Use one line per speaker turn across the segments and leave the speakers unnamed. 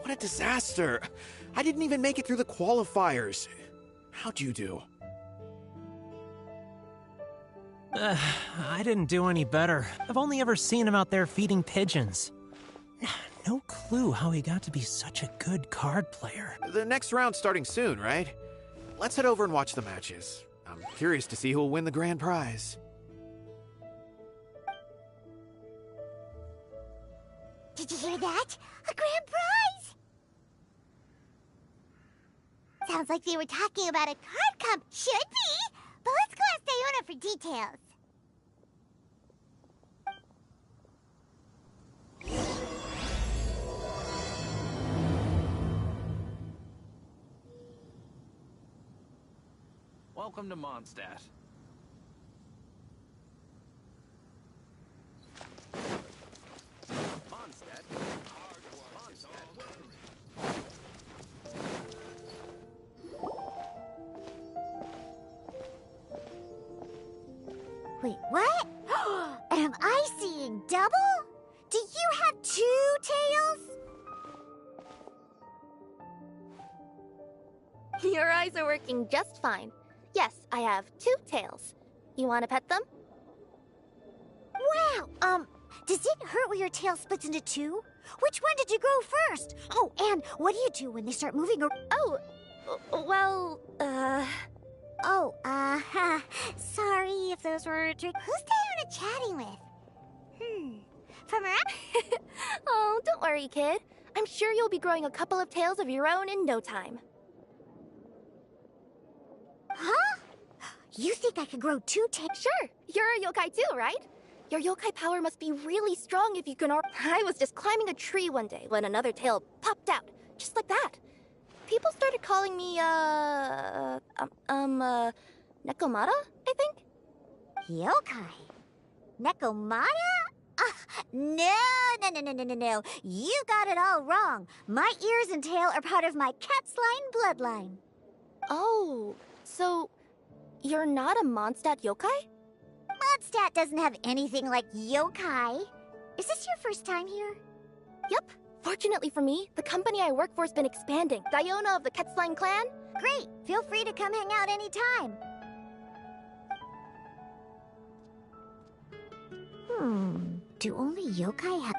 What a disaster! I didn't even make it through the qualifiers. How'd you do?
I didn't do any better. I've only ever seen him out there feeding pigeons. No clue how he got to be such a good card player.
The next round's starting soon, right? Let's head over and watch the matches. I'm curious to see who'll win the grand prize.
Did you hear that? A grand prize! Sounds like they were talking about a card comp. Should be! But let's go ask Diona for details.
Welcome to Mondstadt.
Wait, what? Am I seeing double? Do you have 2 tails?
Your eyes are working just fine. Yes, I have 2 tails. You want to pet them?
Wow, does it hurt when your tail splits into 2? Which one did you grow first? Oh, and what do you do when they start moving
Oh, well,
sorry if those were Who's Diona chatting with? From around?
Oh, don't worry, kid. I'm sure you'll be growing a couple of tails of your own in no time.
Huh? You think I could grow 2 tails?
Sure, you're a yokai too, right? Your yokai power must be really strong if you can I was just climbing a tree one day when another tail popped out, just like that. People started calling me, Nekomata, I think?
Yokai? Nekomata? No. You got it all wrong. My ears and tail are part of my cat's line bloodline.
Oh, so you're not a Mondstadt yokai?
Mondstadt doesn't have anything like yokai. Is this your first time here?
Yep. Fortunately for me, the company I work for has been expanding. Diona of the Quetzline clan?
Great! Feel free to come hang out anytime. Do only yokai have...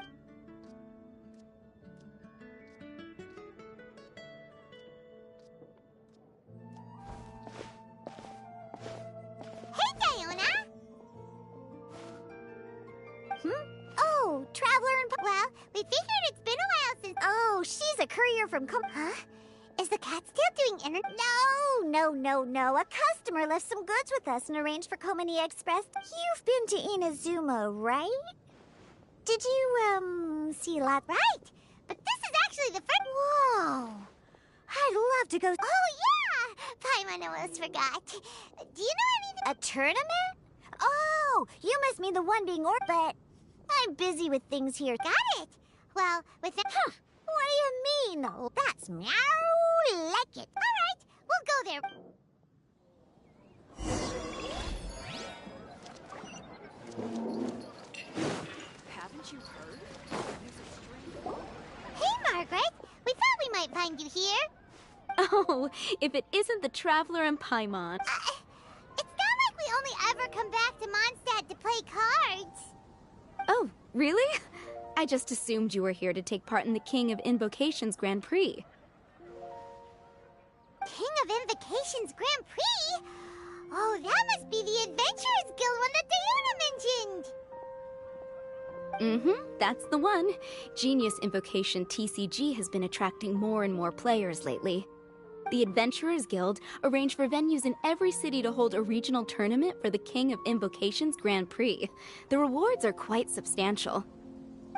Hey, Diona! Oh, traveler and... Well, we figured it's been a while since... Oh, she's a courier from... Huh? Is the cat still doing No. A customer left some goods with us and arranged for Komani Express. You've been to Inazuma, right? Did you, see a lot? Right! But this is actually the first... Whoa! I'd love to go... Oh, yeah! Paimon almost forgot. Do you know anything... A tournament? Oh, you must mean the one being but I'm busy with things here. Got it! Well, with the... Huh. What do you mean? Oh, that's meow like it. All right, we'll go there.
Haven't you heard?
Hey, Margaret. We thought we might find you here.
Oh, if it isn't the Traveler and Paimon.
It's not like we only ever come back to Mondstadt to play cards.
Oh, really? I just assumed you were here to take part in the King of Invocations Grand Prix.
King of Invocations Grand Prix? Oh, that must be the Adventurers Guild one that Diona mentioned.
That's the one. Genius Invocation TCG has been attracting more and more players lately. The Adventurers Guild arranged for venues in every city to hold a regional tournament for the King of Invocations Grand Prix. The rewards are quite substantial.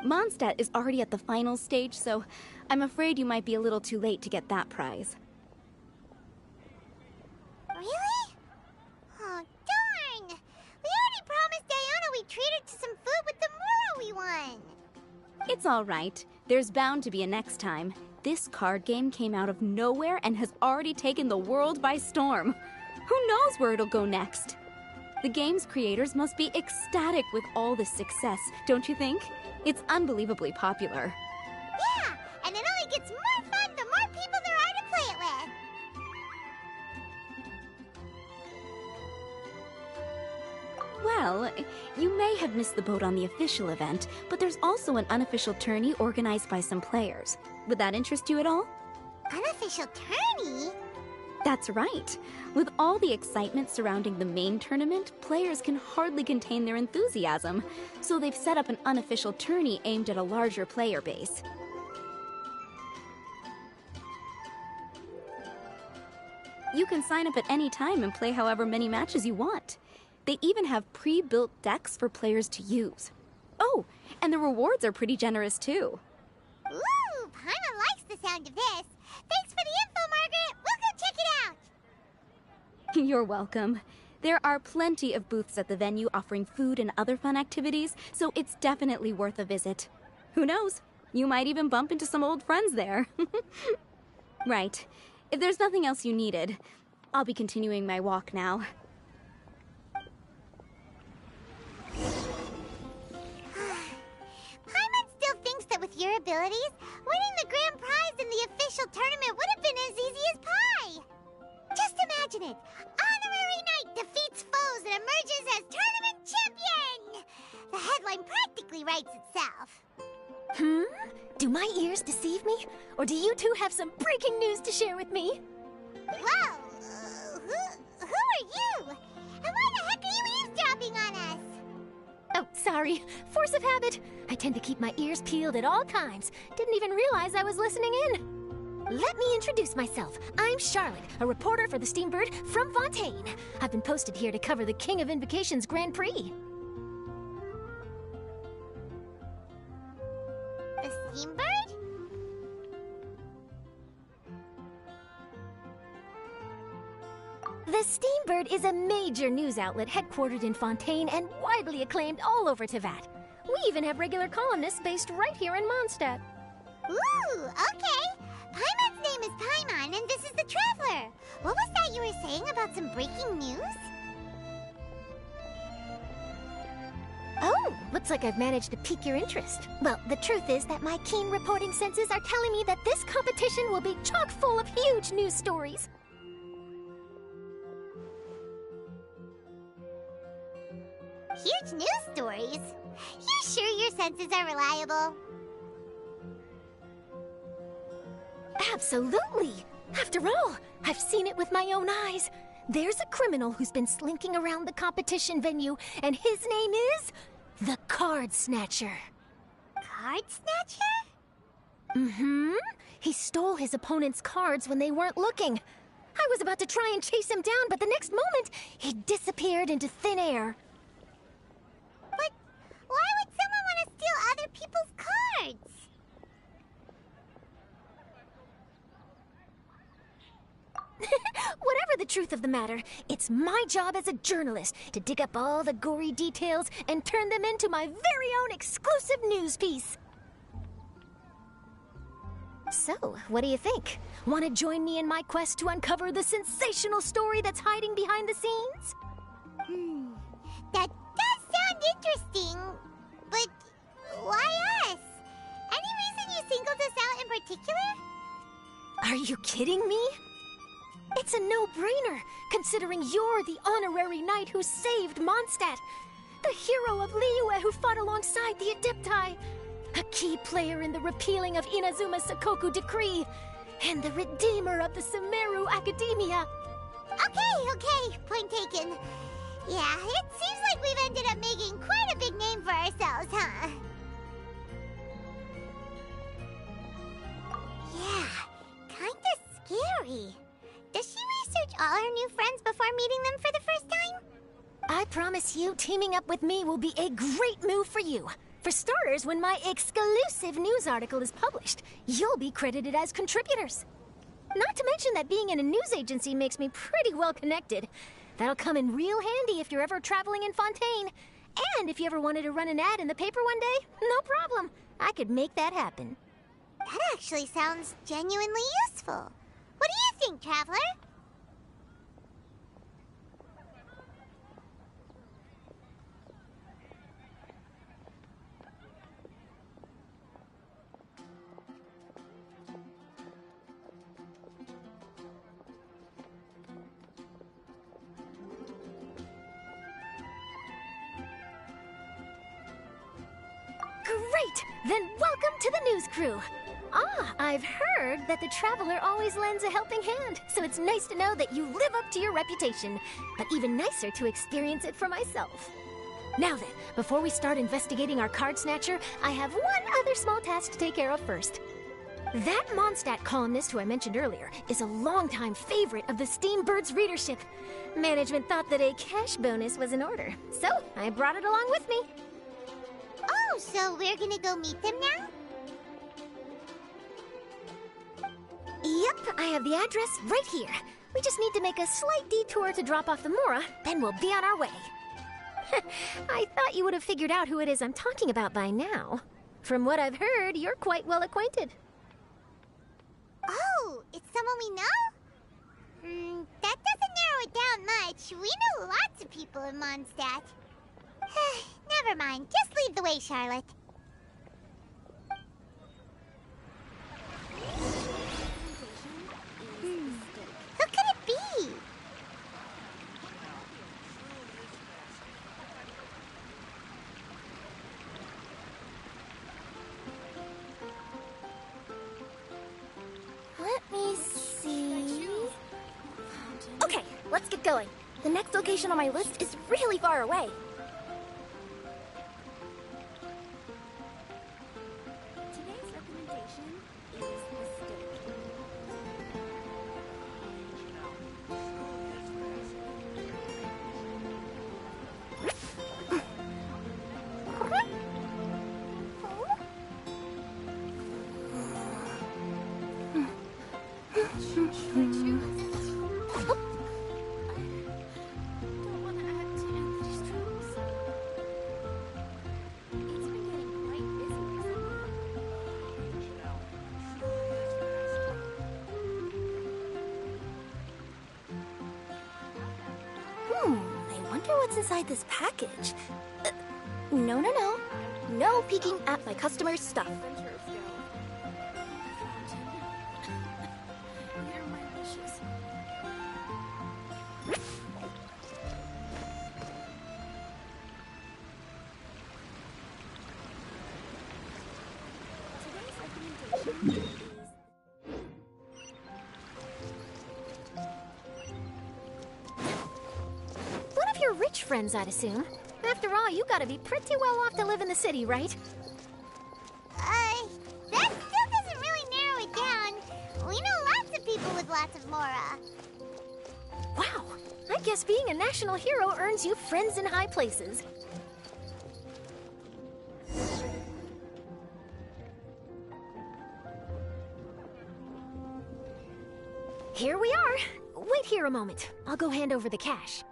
Mondstadt is already at the final stage, so I'm afraid you might be a little too late to get that prize.
Really? Oh, darn! We already promised Diana we'd treat her to some food with the Muro we won!
It's all right. There's bound to be a next time. This card game came out of nowhere and has already taken the world by storm. Who knows where it'll go next? The game's creators must be ecstatic with all this success, don't you think? It's unbelievably popular.
Yeah, and it only gets more fun the more people there are to play it with.
Well, you may have missed the boat on the official event, but there's also an unofficial tourney organized by some players. Would that interest you at all?
Unofficial tourney?
That's right. With all the excitement surrounding the main tournament, players can hardly contain their enthusiasm. So they've set up an unofficial tourney aimed at a larger player base. You can sign up at any time and play however many matches you want. They even have pre-built decks for players to use. Oh, and the rewards are pretty generous too.
Ooh, Paimon likes the sound of this. Thanks for the info, Margaret. We'll go check it out.
You're welcome. There are plenty of booths at the venue offering food and other fun activities, so it's definitely worth a visit. Who knows? You might even bump into some old friends there. Right. If there's nothing else you needed, I'll be continuing my walk now.
Paimon still thinks that with your abilities, winning the grand prize in the official tournament would have been as easy as pie. Just imagine it. Honorary Knight defeats foes and emerges as tournament champion. The headline practically writes itself.
Do my ears deceive me? Or do you two have some breaking news to share with me?
Whoa! Who are you? And why the heck are you eavesdropping on us?
Oh, sorry. Force of habit. I tend to keep my ears peeled at all times. Didn't even realize I was listening in. Let me introduce myself. I'm Charlotte, a reporter for the Steambird from Fontaine. I've been posted here to cover the King of Invocations Grand Prix.
The Steambird?
The Steambird is a major news outlet headquartered in Fontaine and widely acclaimed all over Teyvat. We even have regular columnists based right here in Mondstadt.
Ooh, okay. Paimon's name is Paimon, and this is the Traveler. What was that you were saying about some breaking news?
Oh, looks like I've managed to pique your interest. Well, the truth is that my keen reporting senses are telling me that this competition will be chock full of huge news stories.
Huge news stories? You sure your senses are reliable?
Absolutely! After all, I've seen it with my own eyes. There's a criminal who's been slinking around the competition venue, and his name is the Card Snatcher.
Card Snatcher?
Mm-hmm. He stole his opponent's cards when they weren't looking. I was about to try and chase him down, but the next moment, he disappeared into thin air.
But why would someone want to steal other people's cards?
Whatever the truth of the matter, it's my job as a journalist to dig up all the gory details and turn them into my very own exclusive news piece. So, what do you think? Want to join me in my quest to uncover the sensational story that's hiding behind the scenes?
That does sound interesting, but why us? Any reason you singled us out in particular?
Are you kidding me? It's a no-brainer, considering you're the honorary knight who saved Mondstadt, the hero of Liyue who fought alongside the Adepti, a key player in the repealing of Inazuma's Sakoku Decree, and the redeemer of the Sumeru Academia.
Okay, point taken. Yeah, it seems like we've ended up making quite a big name for ourselves, huh?
promise you, teaming up with me will be a great move for you. For starters, when my exclusive news article is published, you'll be credited as contributors. Not to mention that being in a news agency makes me pretty well connected. That'll come in real handy if you're ever traveling in Fontaine. And if you ever wanted to run an ad in the paper one day, no problem. I could make that happen.
That actually sounds genuinely useful. What do you think, Traveler?
Great! Then welcome to the news crew. I've heard that the Traveler always lends a helping hand, so it's nice to know that you live up to your reputation, but even nicer to experience it for myself. Now then, before we start investigating our card snatcher, I have one other small task to take care of first. That Mondstadt columnist who I mentioned earlier is a longtime favorite of the Steambird's readership. Management thought that a cash bonus was in order, so I brought it along with me.
Oh, so we're gonna go meet them now?
Yep, I have the address right here. We just need to make a slight detour to drop off the Mora, then we'll be on our way. I thought you would have figured out who it is I'm talking about by now. From what I've heard, you're quite well acquainted.
Oh, it's someone we know? That doesn't narrow it down much. We know lots of people in Mondstadt. Never mind. Just lead the way, Charlotte. Who could it be?
Let me see. Okay, let's get going. The next location on my list is really far away.
Today's recommendation is the steak. Don't want to add to Anthony's troubles. It's been getting quite busy recently.
I wonder what's inside this package. No. No peeking at my customers' stuff.
They're my wishes. Today's recommendation is
One of your rich friends, I'd assume. After all, you gotta be pretty well off to live in the city, right?
That still doesn't really narrow it down. We know lots of people with lots of Mora.
Wow, I guess being a national hero earns you friends in high places. Here we are. Wait here a moment. I'll go hand over the cash.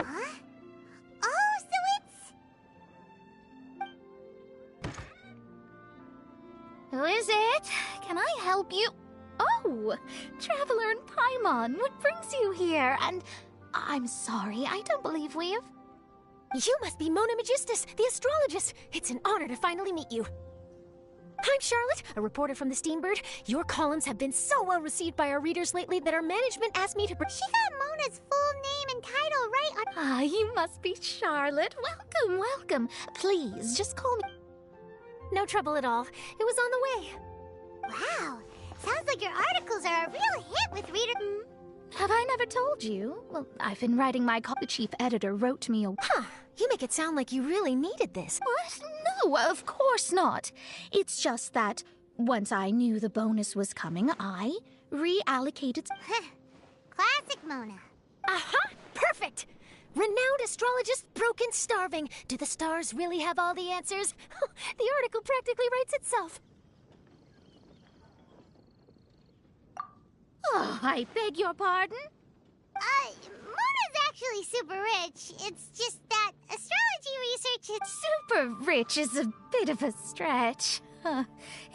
Huh? Oh, so it's...
Who is it? Can I help you? Oh, Traveler and Paimon, what brings you here? And I'm sorry, I don't believe we've...
You must be Mona Magistus, the astrologist. It's an honor to finally meet you. I'm Charlotte, a reporter from the Steambird. Your columns have been so well received by our readers lately that our management asked me to...
She got Mona's full name and title right on...
Ah, you must be Charlotte. Welcome. Please, just call me...
No trouble at all. It was on the way.
Wow. Sounds like your articles are a real hit with readers.
Have I never told you? Well, I've been writing my copy. The chief editor wrote me a...
Huh. You make it sound like you really needed this.
What? No, of course not. It's just that once I knew the bonus was coming, I reallocated.
Classic Mona.
Aha! Perfect! Renowned astrologist broken starving. Do the stars really have all the answers? The article practically writes itself.
Oh, I beg your pardon?
Mona's actually super rich. It's just that astrology research is...
Super rich is a bit of a stretch.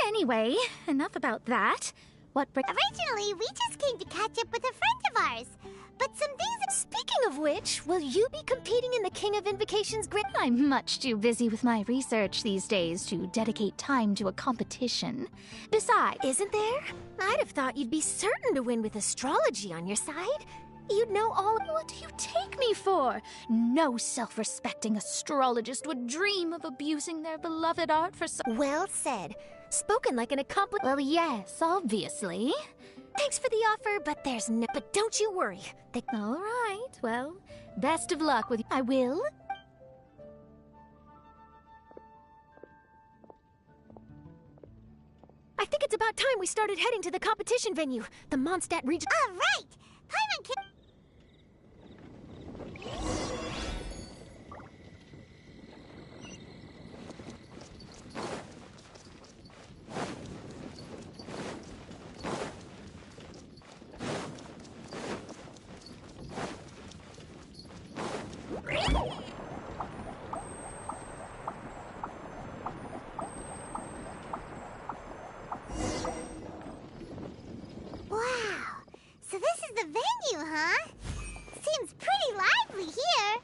Anyway, enough about that.
Originally, we just came to catch up with a friend of ours. But some things...
Speaking of which, will you be competing in the King of Invocations grid?
I'm much too busy with my research these days to dedicate time to a competition. Besides,
Isn't there? I'd have thought you'd be certain to win with astrology on your side. You'd know all of
what do you take me for? No self-respecting astrologist would dream of abusing their beloved art for so...
Well said. Spoken like an accomplished...
Well, yes, obviously.
Thanks for the offer, but there's no... But don't you worry.
All right, well, best of luck with... I will.
I think it's about time we started heading to the competition venue, the Mondstadt region.
All right! Paimon can... Wow! So this is the venue, huh? Seems pretty lively here.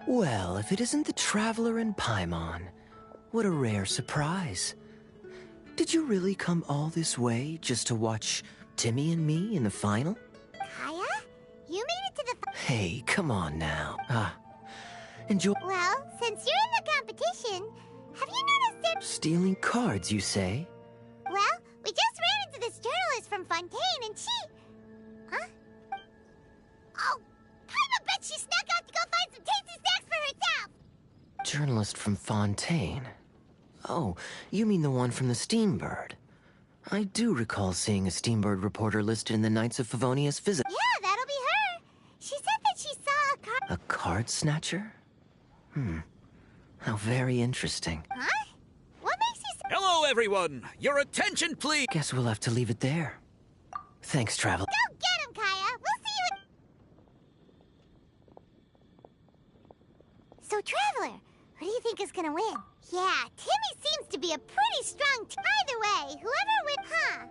Well, if it isn't the Traveler and Paimon, what a rare surprise. Did you really come all this way just to watch Timmy and me in the final?
Kaya? You made it to the...
Hey, come on now. Enjoy...
Well, since you're in the competition, have you noticed it?
Stealing cards, you say?
Well, we just ran into this journalist from Fontaine and she... Huh? Oh, Paimon bet she snuck out to go find some tasty snacks for herself!
Journalist from Fontaine. Oh, you mean the one from the Steambird. I do recall seeing a Steambird reporter listed in the Knights of Favonius visit.
Yeah, that'll be her. She said that she saw a card...
A card snatcher? How very interesting.
Huh? What makes you...
Hello, everyone! Your attention, please!
Guess we'll have to leave it there. Thanks, Travel.
Go get him, Kaya! We'll see you in... So, Traveler, who do you think is gonna win? Yeah, Timmy seems to be a pretty strong... Either way, whoever wins... Huh?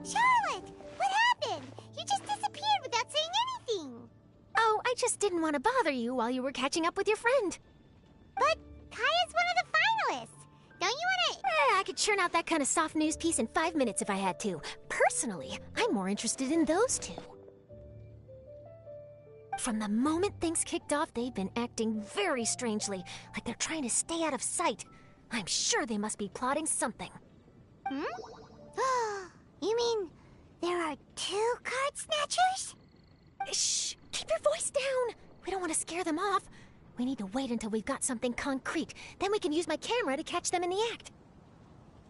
Charlotte! What happened? You just disappeared without saying anything.
Oh, I just didn't want to bother you while you were catching up with your friend.
But Kaya's one of the finalists. Don't you want to...
I could churn out that kind of soft news piece in 5 minutes if I had to. Personally, I'm more interested in those two. From the moment things kicked off, they've been acting very strangely, like they're trying to stay out of sight. I'm sure they must be plotting something.
You mean there are 2 card snatchers?
Shh! Keep your voice down! We don't want to scare them off. We need to wait until we've got something concrete. Then we can use my camera to catch them in the act.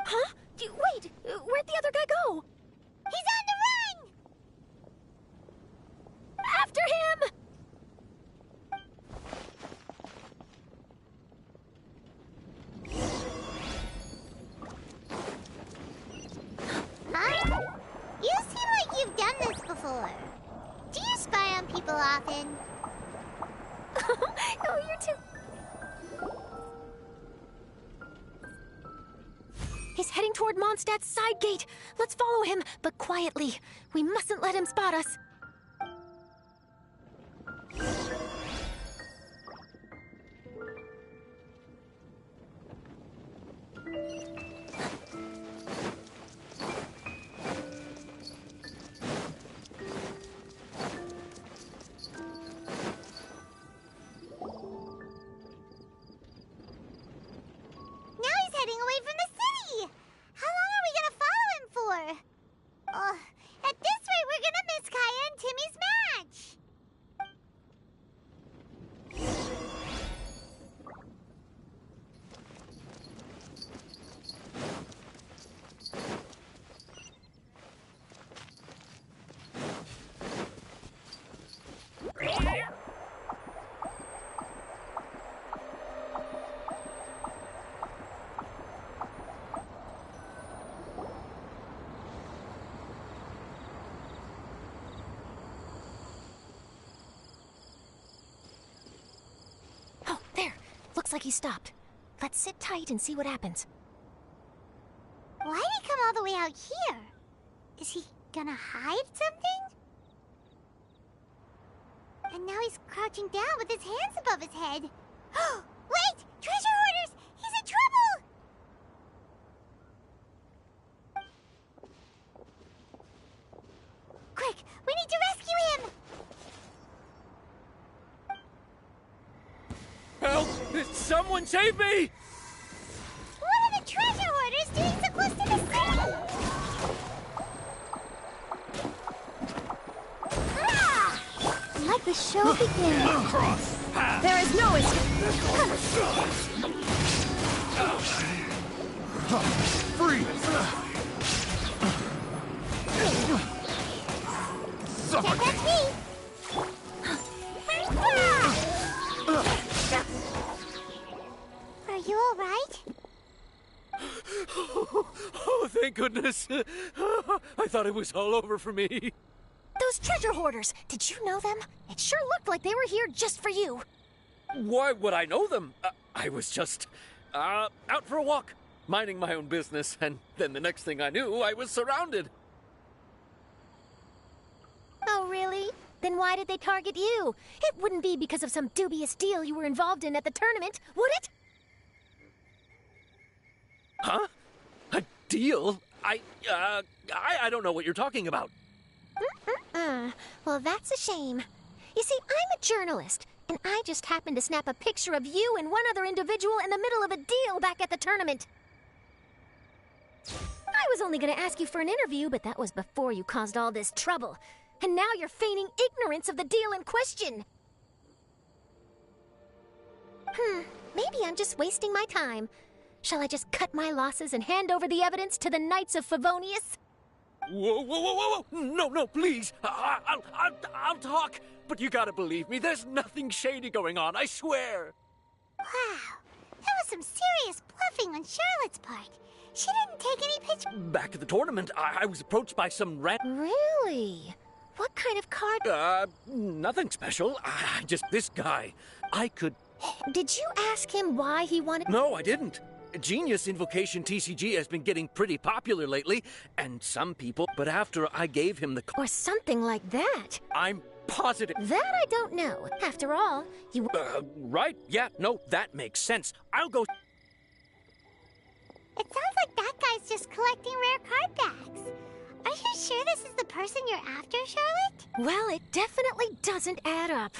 Huh? Wait! Where'd the other guy go?
He's on the run!
After him!
Huh? You seem like you've done this before. Do you spy on people often?
Oh, you're too... He's heading toward Mondstadt's side gate. Let's follow him, but quietly. We mustn't let him spot us. Looks like he stopped. Let's sit tight and see what happens.
Why did he come all the way out here? Is he gonna hide something? And now he's crouching down with his hands above his head. Wait! Treasure hoarders! He's in trouble! Quick! We need to rescue him!
Help! Someone save me!
What are the treasure hoarders doing so close to the city?
Let the show begin.
There is no escape.
Free!
Can't catch me! Are you alright?
Oh, thank goodness. I thought it was all over for me.
Those treasure hoarders, did you know them? It sure looked like they were here just for you.
Why would I know them? I was just out for a walk, minding my own business, and then the next thing I knew, I was surrounded.
Oh, really? Then why did they target you? It wouldn't be because of some dubious deal you were involved in at the tournament, would it?
Huh? A deal? I don't know what you're talking about.
Well, that's a shame. You see, I'm a journalist, and I just happened to snap a picture of you and one other individual in the middle of a deal back at the tournament. I was only going to ask you for an interview, but that was before you caused all this trouble. And now you're feigning ignorance of the deal in question. Maybe I'm just wasting my time. Shall I just cut my losses and hand over the evidence to the Knights of Favonius?
Whoa. No, please. I'll talk. But you gotta believe me, there's nothing shady going on, I swear.
Wow, that was some serious bluffing on Charlotte's part. She didn't take any pictures.
Back at the tournament, I was approached by some
Really? What kind of card?
Nothing special. Just this guy. I could...
Did you ask him why he wanted...
No, I didn't. Genius Invocation TCG has been getting pretty popular lately, and some people... But after I gave him the...
Or something like that.
I'm positive...
That I don't know. After all, you...
Right? Yeah, no, that makes sense. I'll go...
It sounds like that guy's just collecting rare card backs. Are you sure this is the person you're after, Charlotte?
Well, it definitely doesn't add up.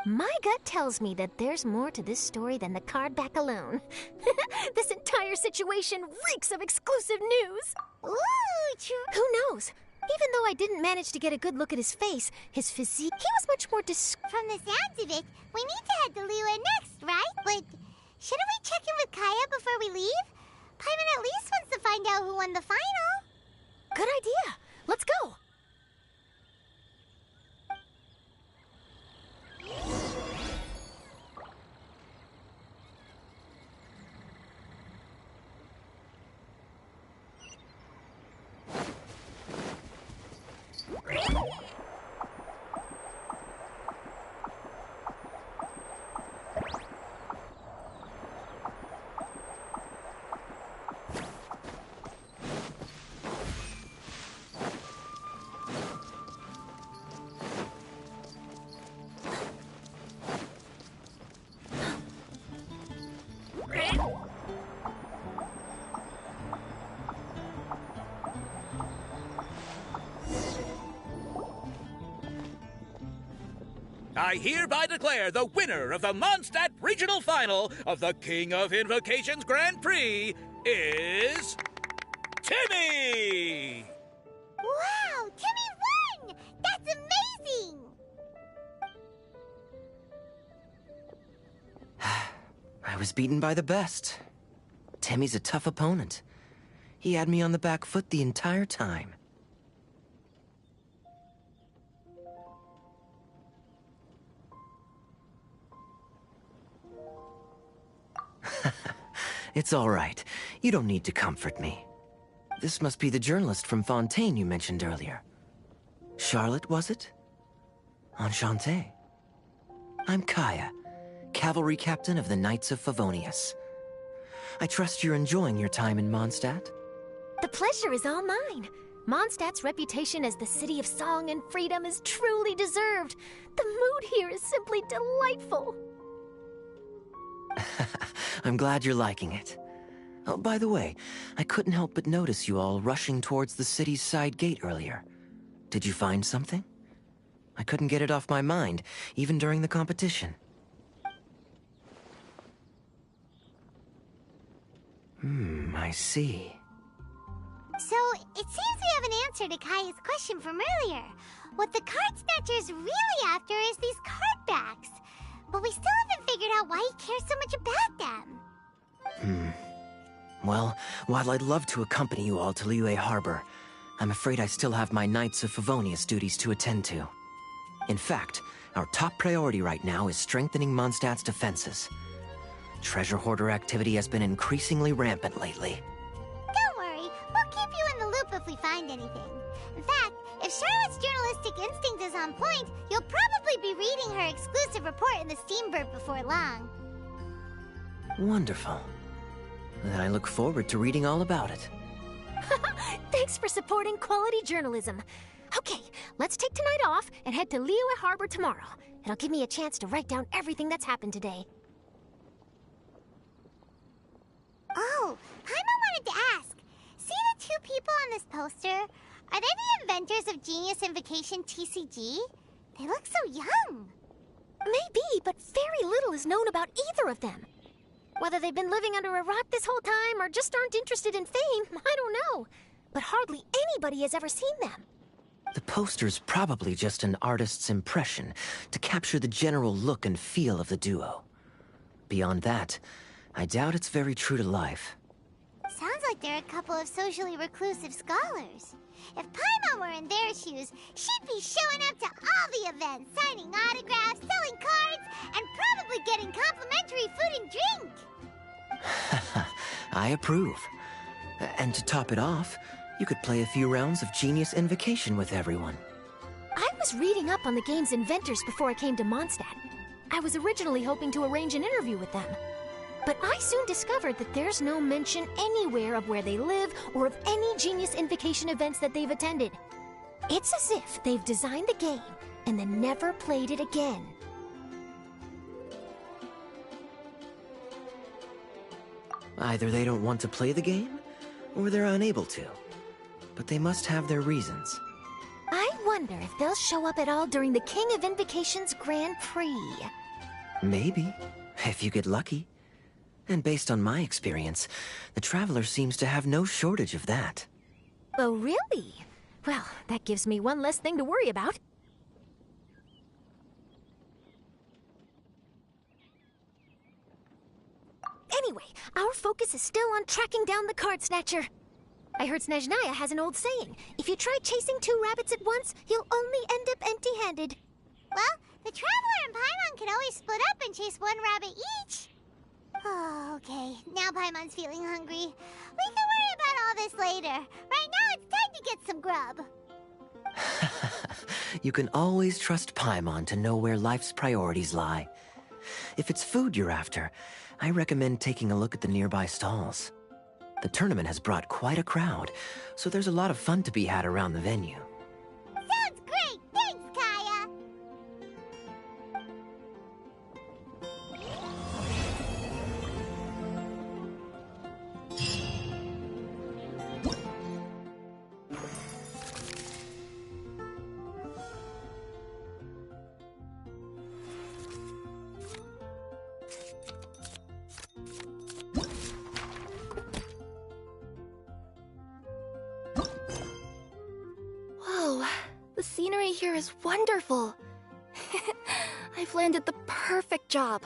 My gut tells me that there's more to this story than the card back alone. This entire situation reeks of exclusive news.
Ooh, true.
Who knows? Even though I didn't manage to get a good look at his face, his physique, he was much more
From the sounds of it, we need to head to Liyue next, right? But shouldn't we check in with Kaya before we leave? Paimon at least wants to find out who won the final.
Good idea. Let's go.
I hereby declare the winner of the Mondstadt Regional Final of the King of Invocations Grand Prix is... Timmy!
Wow, Timmy won! That's amazing!
I was beaten by the best. Timmy's a tough opponent. He had me on the back foot the entire time. It's all right. You don't need to comfort me. This must be the journalist from Fontaine you mentioned earlier. Charlotte, was it? Enchanté. I'm Kaya, cavalry captain of the Knights of Favonius. I trust you're enjoying your time in Mondstadt?
The pleasure is all mine. Mondstadt's reputation as the city of song and freedom is truly deserved. The mood here is simply delightful.
I'm glad you're liking it. Oh, by the way, I couldn't help but notice you all rushing towards the city's side gate earlier. Did you find something? I couldn't get it off my mind, even during the competition. I see.
So, it seems we have an answer to Kaya's question from earlier. What the card snatcher's really after is these card backs. But we still haven't figured out why he cares so much about them.
Well, while I'd love to accompany you all to Liyue Harbor, I'm afraid I still have my Knights of Favonius duties to attend to. In fact, our top priority right now is strengthening Mondstadt's defenses. Treasure hoarder activity has been increasingly rampant lately.
Don't worry, we'll keep you in the loop if we find anything. In fact, if Charlotte's journalistic instinct is on point, you'll probably be reading her exclusive report in the Steambird before long.
Wonderful. Then I look forward to reading all about it.
Thanks for supporting quality journalism. Okay, let's take tonight off and head to Liyue Harbor tomorrow. It'll give me a chance to write down everything that's happened today.
Oh, Paimon wanted to ask. See the two people on this poster? Are they the inventors of Genius Invocation TCG? They look so young.
Maybe, but very little is known about either of them. Whether they've been living under a rock this whole time or just aren't interested in fame, I don't know. But hardly anybody has ever seen them.
The poster's probably just an artist's impression to capture the general look and feel of the duo. Beyond that, I doubt it's very true to life.
Sounds like they're a couple of socially reclusive scholars. If Paimon were in their shoes, she'd be showing up to all the events, signing autographs, selling cards, and probably getting complimentary food and drink.
I approve. And to top it off, you could play a few rounds of Genius Invocation with everyone.
I was reading up on the game's inventors before I came to Mondstadt. I was originally hoping to arrange an interview with them. But I soon discovered that there's no mention anywhere of where they live or of any Genius Invocation events that they've attended. It's as if they've designed the game and then never played it again.
Either they don't want to play the game, or they're unable to. But they must have their reasons.
I wonder if they'll show up at all during the King of Invocation's Grand Prix.
Maybe, if you get lucky. And based on my experience, the Traveler seems to have no shortage of that.
Oh, really? Well, that gives me one less thing to worry about. Anyway, our focus is still on tracking down the card snatcher. I heard Snezhnaya has an old saying. If you try chasing two rabbits at once, you'll only end up empty-handed.
Well, the Traveler and Paimon can always split up and chase one rabbit each. Oh, okay. Now Paimon's feeling hungry. We can worry about all this later. Right now, it's time to get some grub.
You can always trust Paimon to know where life's priorities lie. If it's food you're after, I recommend taking a look at the nearby stalls. The tournament has brought quite a crowd, so there's a lot of fun to be had around the venue.
Sounds great! Thanks, Kaya!
Whoa, the scenery here is wonderful. I've landed the perfect job.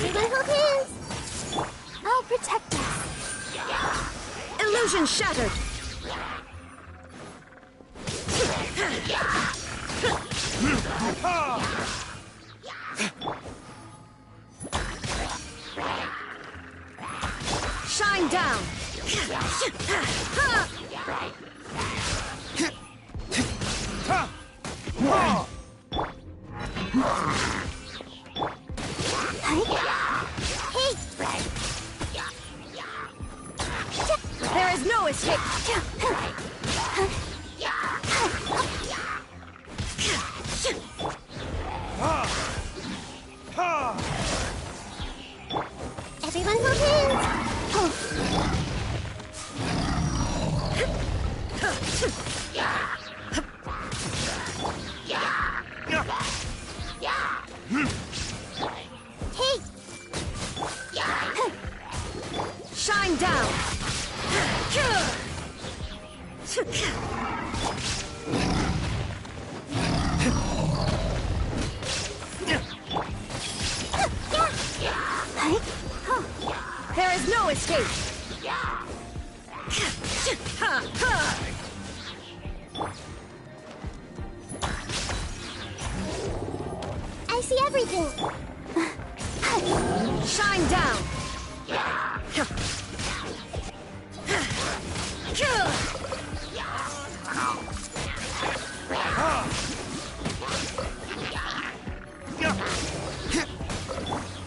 Everyone hold hands! I'll protect us.
Illusion shattered! Shine down! There is no escape!
Everyone hold hands! Hey!
Shine down! There is no escape!
I see everything!
Shine down!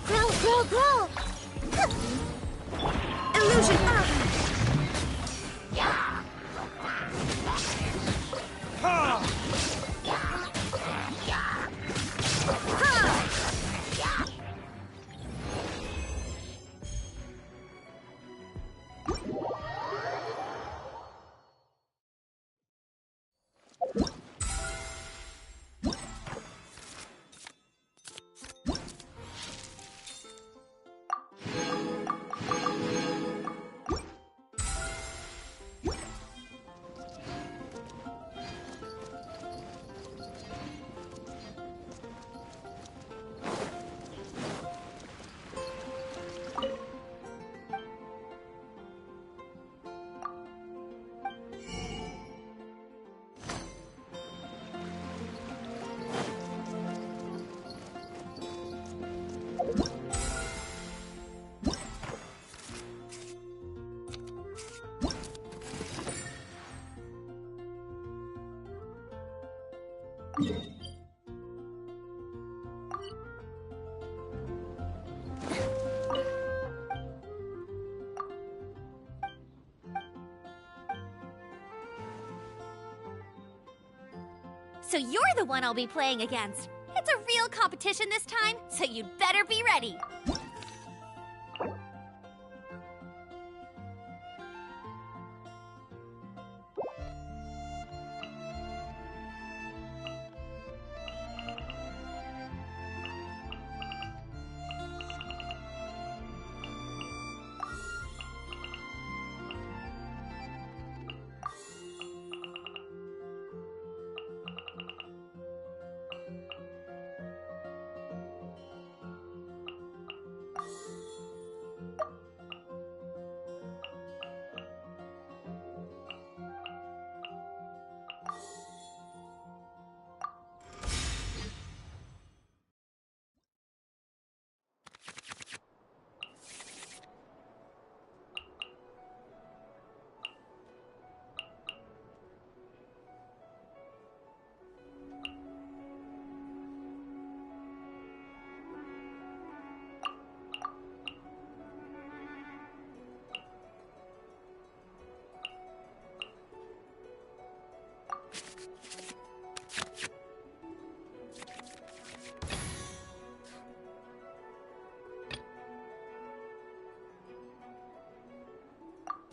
Grow, grow, grow!
Illusion!
So you're the one I'll be playing against. It's a real competition this time, so you'd better be ready.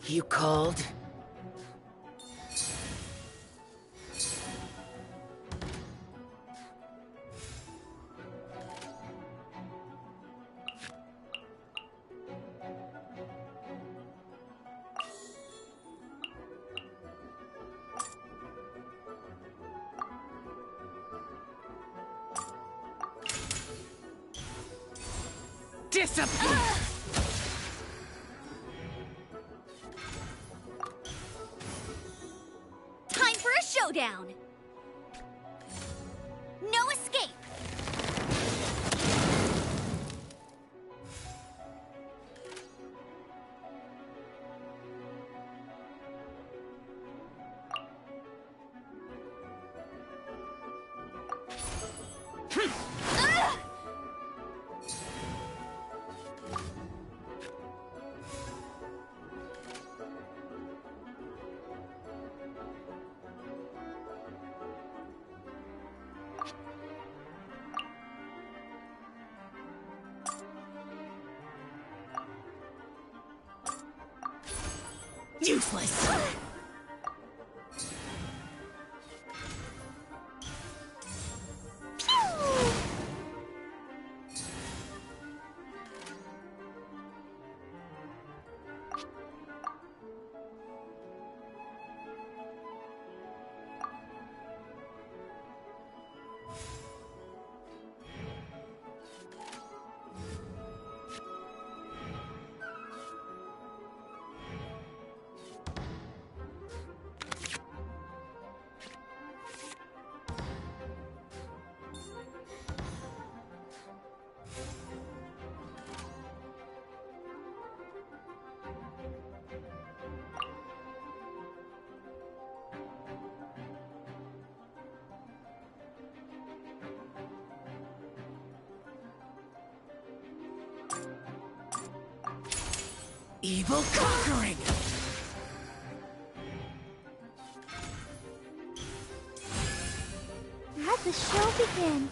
You called?
Disappear!
Time for a showdown! No escape!
Useless! Evil conquering!
Let the show begin.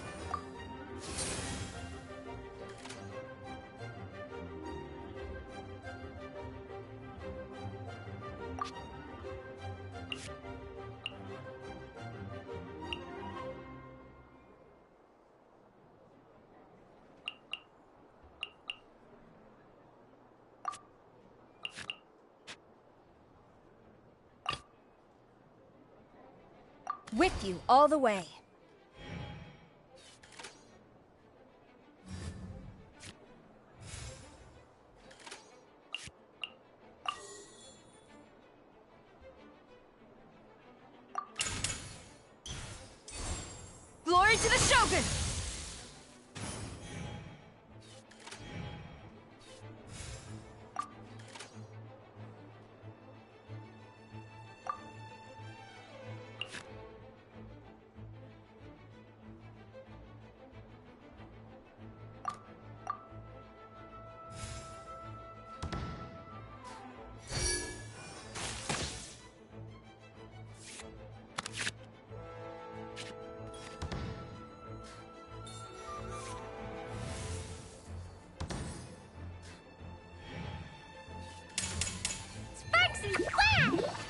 With you all the way. Glory to the Shogun!
Sparksy Splash!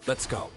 Let's go.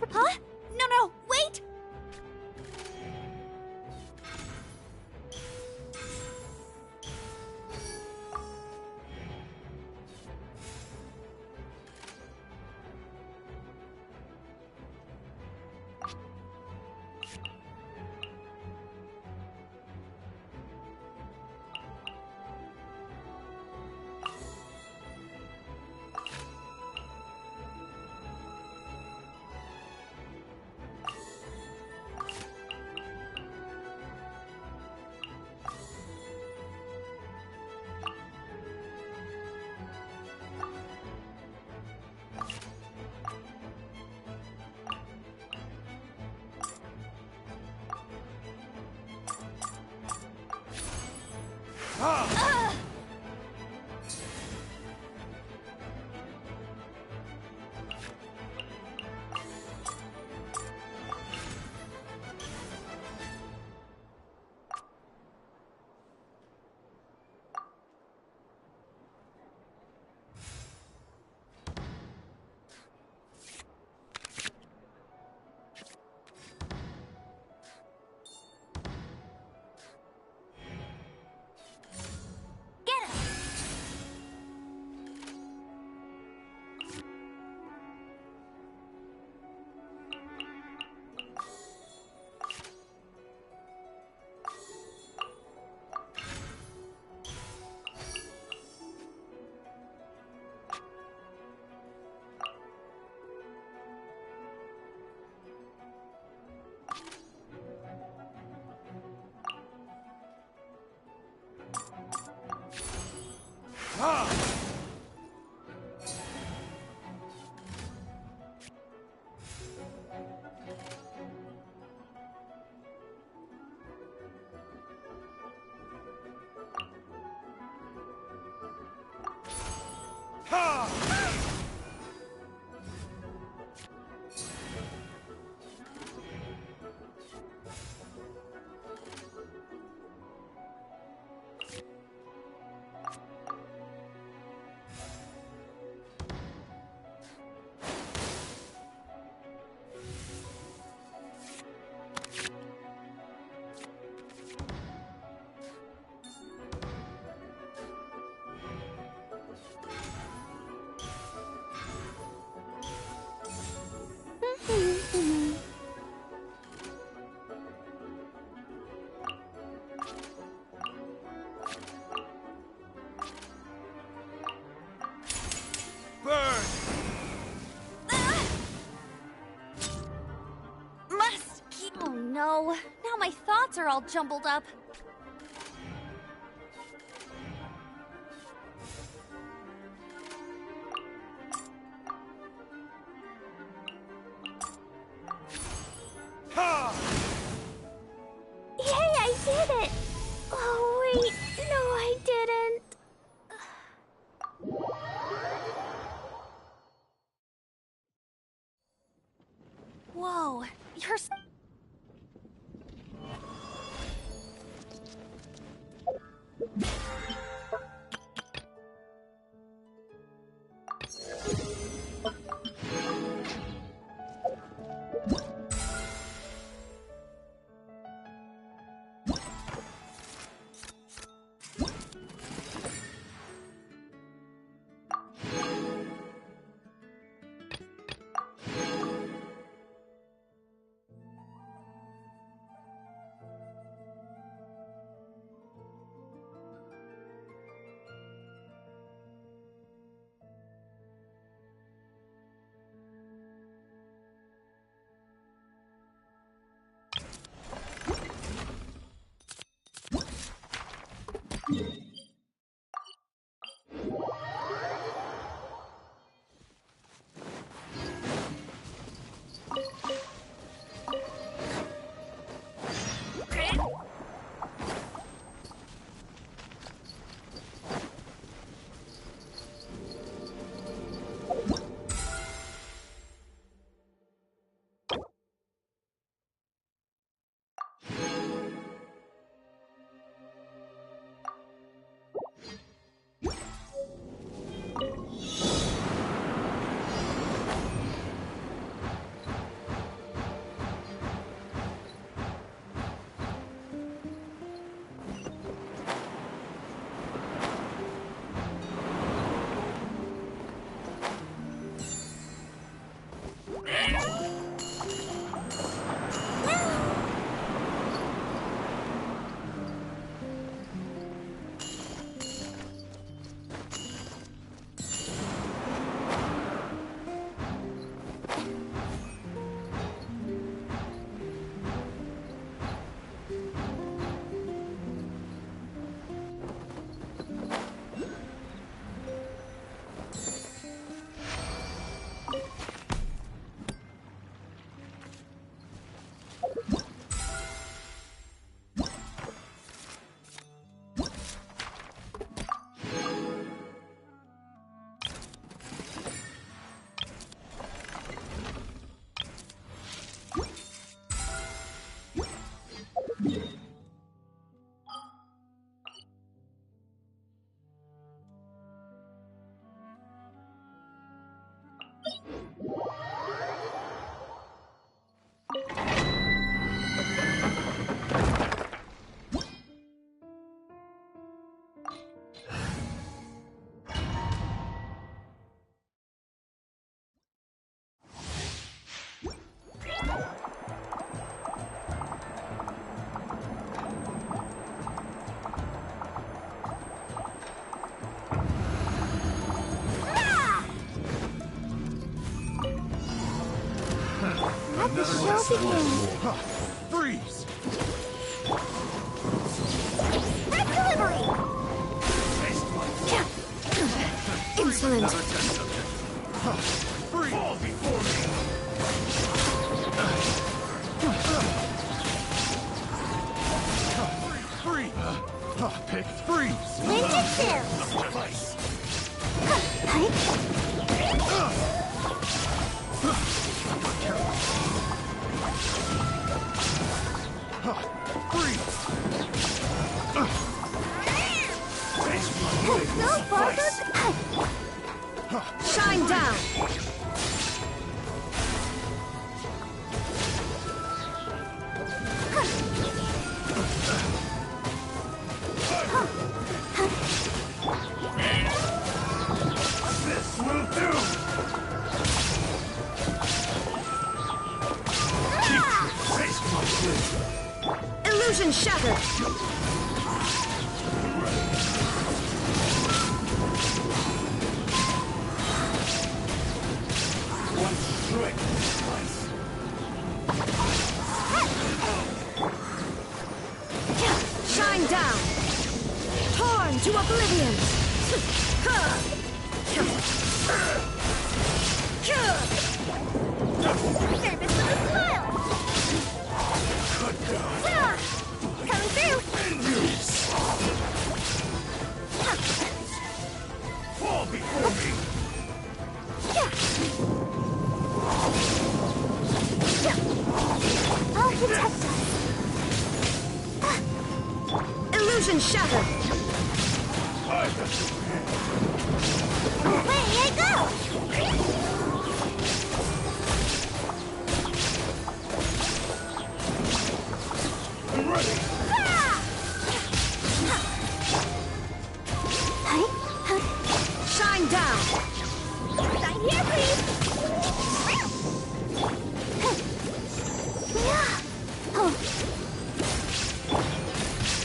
Huh? No, wait! Oh no, now my thoughts are all jumbled up. Yay, I did it! Oh wait, no I didn't. Whoa, you're
The show begins.
Freeze!
Red delivery!
Insolent.
Freeze! Fall before me! Freeze! Pick freeze!
Ninjutsu!
Device! Freeze!
No further.
Shine down!
This will do! Face my blade!
Illusion shattered!
One strike slice!
Shine down! Torn to oblivion!
Service with a smile. Coming through.
Fall before me!
I'll protect us.
Illusion shattered!
Away I go.
I'm ready!
Shine down!
Sign here, please.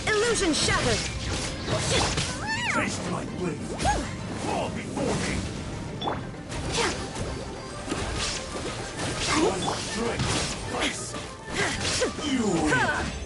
Illusion shattered!
Taste my blade! Fall before me! One strike slice! You win!